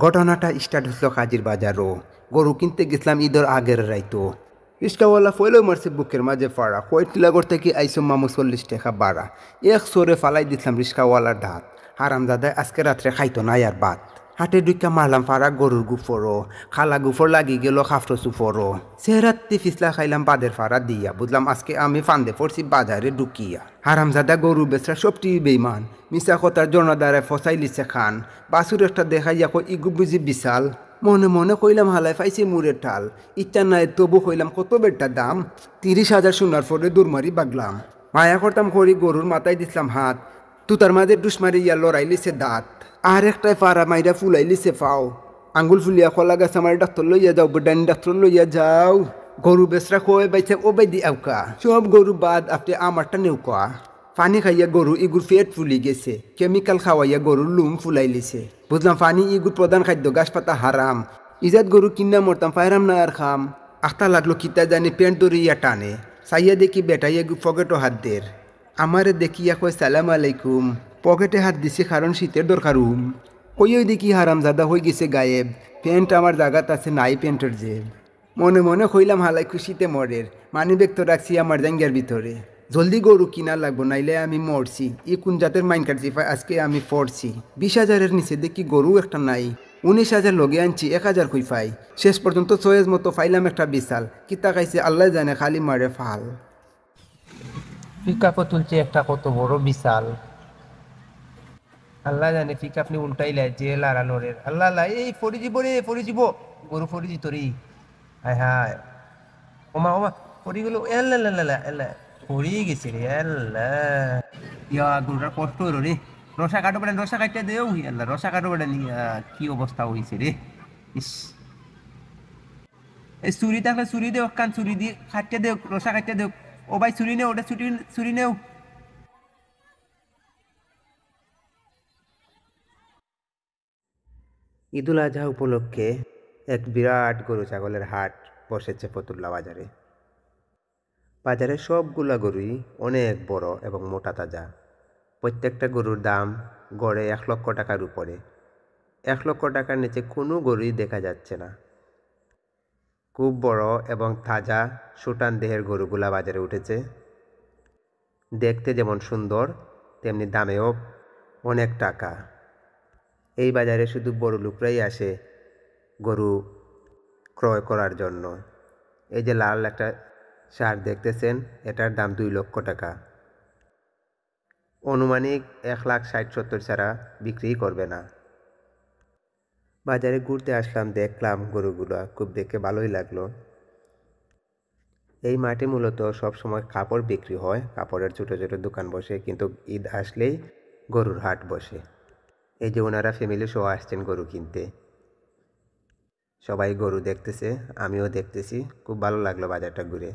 ঘটনাটা স্টার্ট হইল কাজির বাজারও। গরু কিনতে গেছিলাম ঈদের আগের রাইতো। রিস্কাওয়ালা ফয়লেও মারছে বুকের মাঝে ফাড়া, কয়টিলাগর থেকে আইসো মামু 40 টাকা বাড়া। এক সরে ফালাই দিছিলাম রিস্কাওয়ালার দাঁত। হারামজাদায় আজকে রাত্রে খাইতো না আর বাত। হাটে ডুইকা মারলাম ফাড়া গরুর গুফরও, খালা গুফর লাগি গেল খাফটো সুফরও। সেহরাত্তি ফিসলা খাইলাম বাদের ফাড়া দিয়া, বুঝলাম আজকে আমি ফান্দে পড়ছি বাজারে ঢুকিয়া। হারামজাদা গরু বেচরা সবটি বেইমান, মিশা কথার জনদারে ফসাই লিছে খান। বাসুর একটা দেখাইয়া কই ইগু বুঝি বিশাল। মনে মনে কইলাম হালাই ফাইছি মুরের ঠাল। ইচ্ছা নাই তবু কইলাম কত বেটার দাম। 30,000 শোনার পরে দূরমারি বাগলাম। মায়া করতাম করি গরুর মাথায় দিছিলাম হাত। তুতার মাঝে ডুসমারি ইয়া লড়াই লিছে দাঁত। আর একটাই ফাড়া মাইরা ফুলাই লিছে ফাও। আঙ্গুল ফুলিয়া কলা গাছ আমার ডাক্তার লইয়া যাও, বেডানি ডাক্তার লইয়া যাও। গরু বেচরা কয়ে বাইছে ও বাইদি আউকা, সব গরু বাদ আপনি আমারটা নেউকা। পানি খাইয়া গরু ইগুর পেট ফুলি গেছে, কেমিক্যাল খাওয়াইয়া গরুর লুম ফুলাই লিছে। বুঝলাম পানি ইগুর প্রধান খাদ্য, গাছ পাতা হারাম। ইজাত গরু কিনা মরতাম পাইরাম না আর খাম। আখটা লাগলো কিতা জানি প্যান্ট দরিয়া টানে। চাইয়া দেখি বেটাইয়া পকেটও হাত দের। আমারে দেখিয়া কয় সালাম আলাইকুম। পকেটে হাত দিছে কারণ শীতের দরকারুম। কইও দেখি হারামজাদা হয়ে গেছে গায়েব। প্যান্ট আমার জাগাত আছে নাই প্যান্টের জেব। মনে মনে কইলাম হালাই খুশিতে মরের, মানি ব্যাগ তো রাখছি আমার জাঙ্গিয়ার ভিতরে। জলদি গরু কিনা লাগবো নাইলে আমি মরছি। ই কোন জাতের মাইন কাটছি আজকে আমি পড়ছি। 20,000-এর নিচে দেখি গরু একটা নাই। 19,000 লগে আনছি, 1,000 কই পাই। শেষ পর্যন্ত চয়েস মতো পাইলাম একটা বিশাল। কিতা খাইছে আল্লাহ জানে, খালি মারে ফাল। পিকআপও তুলছে একটা কত বড় বিশাল। আল্লাহ জানে পিকআপ নি উল্টাইলে যে লাড়ানোরের আল্লাহ আল্লাহ, এই ফরি যাব রে, ফরি যাব। গরু ফরি জিত রে। হায় হায়, ওমা ওমা ফরি গেল। আল্লাহ আল্লাহ আল্লাহ আল্লাহ, ফরি গেছে রে আল্লাহ। ইয়া গরুটার কষ্ট হলো রে। রসা কাটো বেড়া, রসা কাটতে দেও। আল্লাহ রসা কাটো বেড়া নি, কি অবস্থা হয়েছে রে। ইস, এই চুরি থাকলে চুরি দেও, কান চুরি দিয়ে কাটতে দেও, রসা কাটতে দেও। ও ভাই চুরি নেও, ওটা চুরি চুরি নেও। ঈদুল আজহা উপলক্ষে এক বিরাট গরু ছাগলের হাট বসেছে ফতুল্লা বাজারে। বাজারে সবগুলা গরুই অনেক বড় এবং মোটা তাজা। প্রত্যেকটা গরুর দাম গড়ে 1,00,000 টাকার উপরে। 1,00,000 টাকার নিচে কোনো গরুই দেখা যাচ্ছে না। খুব বড় এবং তাজা সুটান দেহের গরুগুলা বাজারে উঠেছে। দেখতে যেমন সুন্দর, তেমনি দামেও অনেক টাকা। এই বাজারে শুধু বড় লোকরাই আসে গরু ক্রয় করার জন্য। এই যে লাল একটা ষাঁড় দেখতেছেন, এটার দাম 2,00,000 টাকা। অনুমানিক 1,60,70 ছাড়া বিক্রি করবে না। বাজারে ঘুরতে আসলাম, দেখলাম গরুগুলো, খুব দেখে ভালোই লাগলো। এই মাঠে মূলত সবসময় কাপড় বিক্রি হয়, কাপড়ের ছোটো ছোটো দোকান বসে, কিন্তু ঈদ আসলেই গরুর হাট বসে। এই যে ওনারা ফ্যামিলি সহ আসছেন গরু কিনতে। সবাই গরু দেখতেছে, আমিও দেখতেছি। খুব ভালো লাগলো বাজারটা ঘুরে।